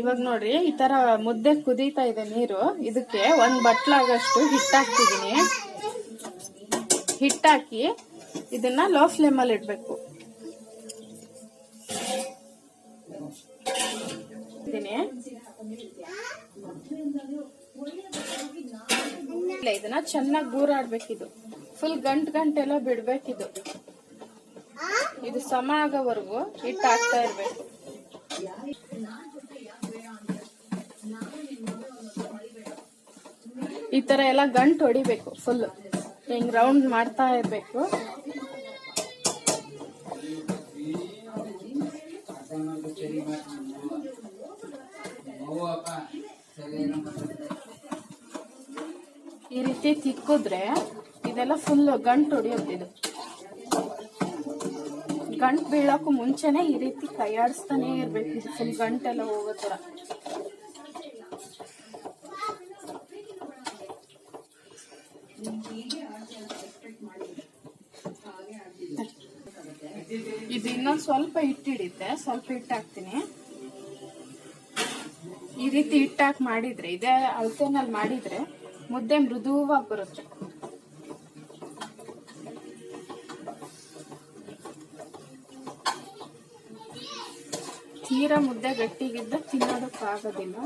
ಇವಾಗ ನೋಡ್ರಿ ಈ ತರ ಮುದ್ದೆ ಕುದೀತಾ ಇದೆ ನೀರು. ಇದಕ್ಕೆ ಒಂದ್ ಬಟ್ಲಾಗಷ್ಟು ಹಿಟ್ಟಾಕ್ತಿದೀನಿ. ಹಿಟ್ಟಾಕಿ ಇದನ್ನ ಲೋ ಫ್ಲೇಮ್ ಅಲ್ಲಿ ಇಡ್ಬೇಕು. ಇದನ್ನ ಚೆನ್ನಾಗಿ ಗೂರಾಡ್ಬೇಕಿದು. ಫುಲ್ ಗಂಟೆಲ್ಲ ಬಿಡ್ಬೇಕಿದು. ಇದು ಸಮ ಆಗೋವರೆಗೂ ಹಿಟ್ಟು ಹಾಕ್ತಾ ಇರ್ಬೇಕು. ಈ ತರ ಎಲ್ಲ ಗಂಟು ಹೊಡಿಬೇಕು. ಫುಲ್ ಹಿಂಗ್ ರೌಂಡ್ ಮಾಡ್ತಾ ಇರ್ಬೇಕು. ಈ ರೀತಿ ತಿಕ್ಕಿದ್ರೆ ಇದೆಲ್ಲ ಫುಲ್ ಗಂಟು ಹೊಡಿಯೋದಿದು. ಗಂಟು ಬೀಳಕ್ಕೂ ಮುಂಚೆನೆ ಈ ರೀತಿ ಕೈಯಾಡಿಸ್ತಾನೆ ಇರ್ಬೇಕು. ಇದು ಫುಲ್ ಗಂಟೆಲ್ಲ ಹೋಗೋ ತರ. ಇದು ಇನ್ನೊಂದು ಸ್ವಲ್ಪ ಹಿಟ್ಟಿಡಿತೆ. ಸ್ವಲ್ಪ ಹಿಟ್ಟು ಹಾಕ್ತೀನಿ. ಈ ರೀತಿ ಹಿಟ್ಟಾಕಿ ಮಾಡಿದ್ರೆ, ಇದೇ ಅಳತೆನಲ್ಲಿ ಮಾಡಿದ್ರೆ ಮುದ್ದೆ ಮೃದುವಾಗಿ ಬರುತ್ತೆ. ತೀರಾ ಮುದ್ದೆ ಗಟ್ಟಿಗಿದ್ದ ತಿನ್ನೋದಕ್ಕಾಗೋದಿಲ್ಲ.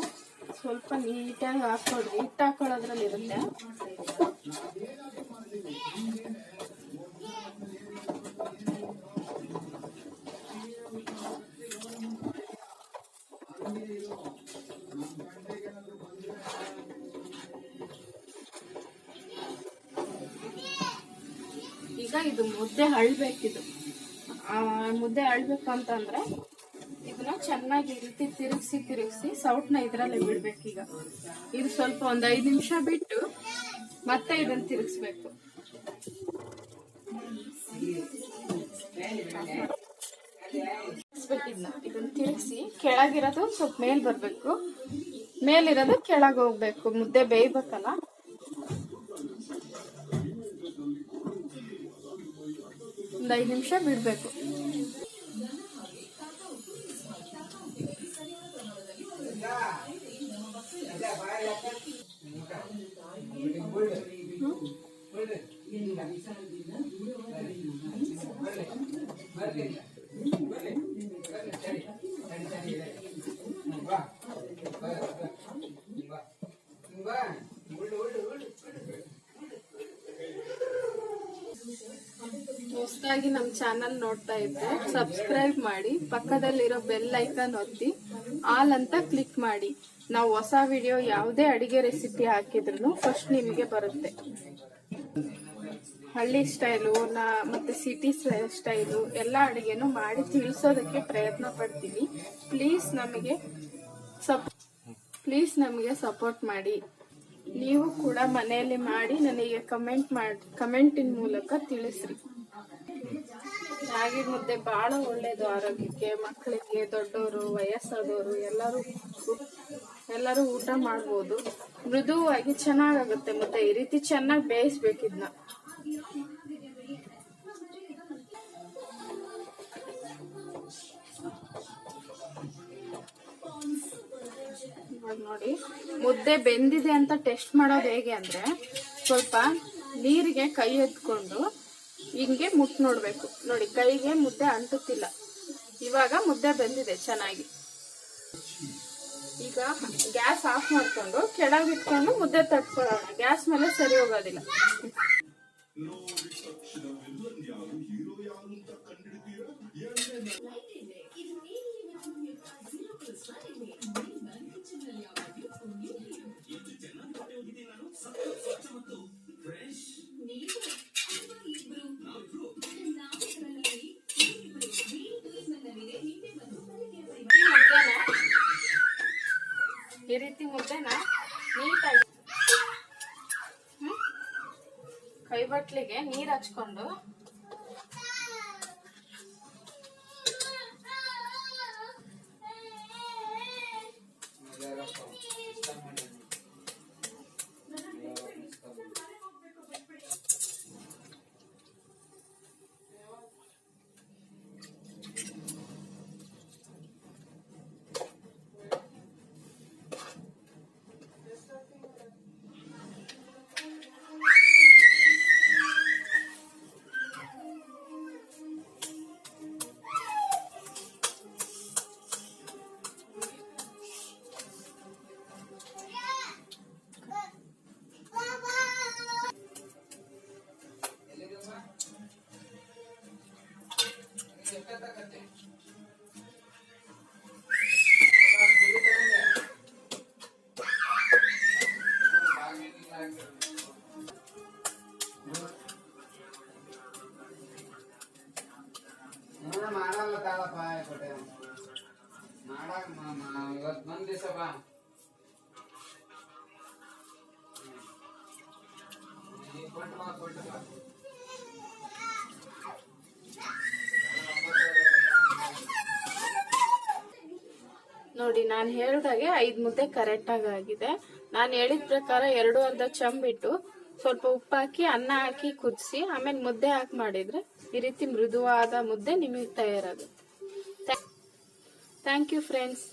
ಸ್ವಲ್ಪ ನೀಟಾಗಿ ಹಾಕೊಡ್ರಿ. ಹಿಟ್ಟು ಹಾಕೊಳ್ಳೋದ್ರಲ್ಲಿ ಇರುತ್ತೆ. ಈಗ ಇದು ಮುದ್ದೆ ಅಳ್ಬೇಕಿದು. ಮುದ್ದೆ ಅಳ್ಬೇಕು ಅಂತಂದ್ರೆ ಇದನ್ನ ಚೆನ್ನಾಗಿ ಈ ರೀತಿ ತಿರುಗಿಸಿ ಸೌಟ್ನ ಇದ್ರಲ್ಲೇ ಬಿಡ್ಬೇಕೀಗ. ಇದು ಸ್ವಲ್ಪ ಒಂದ್ 5 ನಿಮಿಷ ಬಿಟ್ಟು ಮತ್ತೆ ಇದನ್ನ ತಿರುಗಿಸ್ಬೇಕು. ಇದನ್ನ ತಿರುಗಿಸಿ ಕೆಳಗಿರೋದು ಸ್ವಲ್ಪ ಮೇಲ್ ಬರ್ಬೇಕು, ಮೇಲಿರೋದು ಕೆಳಗೆ ಹೋಗ್ಬೇಕು. ಮುದ್ದೆ ಬೇಯ್ಬೇಕಲ್ಲ. ಒಂದ್ 5 ನಿಮಿಷ ಬಿಡ್ಬೇಕು. ಹೊಸದಾಗಿ ನಮ್ಮ ಚಾನಲ್ ನೋಡ್ತಾ ಇದ್ರೆ ಸಬ್ಸ್ಕ್ರೈಬ್ ಮಾಡಿ, ಪಕ್ಕದಲ್ಲಿರೋ ಬೆಲ್ ಐಕಾನ್ ಒತ್ತಿ ಆಲ್ ಅಂತ ಕ್ಲಿಕ್ ಮಾಡಿ. ನಾವು ಹೊಸ ವಿಡಿಯೋ ಯಾವುದೇ ಅಡಿಗೆ ರೆಸಿಪಿ ಹಾಕಿದ್ರು ಫಸ್ಟ್ ನಿಮಗೆ ಬರುತ್ತೆ. ಹಳ್ಳಿ ಸ್ಟೈಲು ಮತ್ತೆ ಸಿಟಿ ಸ್ಟೈಲು ಎಲ್ಲ ಅಡಿಗೆನೂ ಮಾಡಿ ತಿಳಿಸೋದಕ್ಕೆ ಪ್ರಯತ್ನ ಪಡ್ತೀವಿ. ಪ್ಲೀಸ್ ನಮಗೆ ಸಪೋರ್ಟ್ ಮಾಡಿ. ನೀವು ಕೂಡ ಮನೆಯಲ್ಲಿ ಮಾಡಿ ನನಗೆ ಕಮೆಂಟಿನ ಮೂಲಕ ತಿಳಿಸ್ರಿ. ರಾಗಿ ಮುದ್ದೆ ಬಹಳ ಒಳ್ಳೇದು ಆರೋಗ್ಯಕ್ಕೆ. ಮಕ್ಕಳಿಗೆ, ದೊಡ್ಡವರು, ವಯಸ್ಸಾದವರು ಎಲ್ಲರೂ ಊಟ ಮಾಡ್ಬೋದು. ಮೃದುವಾಗಿ ಚೆನ್ನಾಗಾಗುತ್ತೆ ಮುದ್ದೆ. ಈ ರೀತಿ ಚೆನ್ನಾಗಿ ಬೇಯಿಸ್ಬೇಕಿದ್ನ. ನೋಡಿ, ಮುದ್ದೆ ಬೆಂದಿದೆ ಅಂತ ಟೆಸ್ಟ್ ಮಾಡೋದು ಹೇಗೆ ಅಂದ್ರೆ, ಸ್ವಲ್ಪ ನೀರಿಗೆ ಕೈ ಎತ್ಕೊಂಡು ಹಿಂಗೆ ಮುಟ್ ನೋಡ್ಬೇಕು. ನೋಡಿ, ಕೈಗೆ ಮುದ್ದೆ ಅಂಟುತ್ತಿಲ್ಲ. ಇವಾಗ ಮುದ್ದೆ ಬೆಂದಿದೆ ಚೆನ್ನಾಗಿ. ಈಗ ಗ್ಯಾಸ್ ಆಫ್ ಮಾಡ್ಕೊಂಡು ಕೆಳಗಿಟ್ಕೊಂಡು ಮುದ್ದೆ ತಟ್ಕೊಳ್ಳೋಣ. ಗ್ಯಾಸ್ ಮೇಲೆ ಸರಿ ಹೋಗೋದಿಲ್ಲ. ಈ ರೀತಿ ಮುದ್ದೆನ ನೀಟಾಗಿ ಕೈ ಬಟ್ಲಿಗೆ ನೀರ್ ಹಚ್ಕೊಂಡು ಮಾಡಲ್ಲ ತಾಳಪ್ಪ ಕೊಟ್ಟೆ ಮಾಡಕ್ ಇವತ್ತು ಬಂದ್ ದಿವಸ ಬಾ ಕೊಟ್ಟು ಬಾ ನೋಡಿ ನಾನು ಹೇಳಿದಾಗೆ 5 ಮುದ್ದೆ ಕರೆಕ್ಟ್ ಆಗಿದೆ. ನಾನು ಹೇಳಿದ ಪ್ರಕಾರ 2 ಚಂಬಿಟ್ಟು ಸ್ವಲ್ಪ ಉಪ್ಪು ಹಾಕಿ ಅನ್ನ ಹಾಕಿ ಕುದಿಸಿ ಆಮೇಲೆ ಮುದ್ದೆ ಹಾಕಿ ಮಾಡಿದ್ರೆ ಈ ರೀತಿ ಮೃದುವಾದ ಮುದ್ದೆ ನಿಮಗೆ ತಯಾರಾಗುತ್ತೆ. Thank you friends.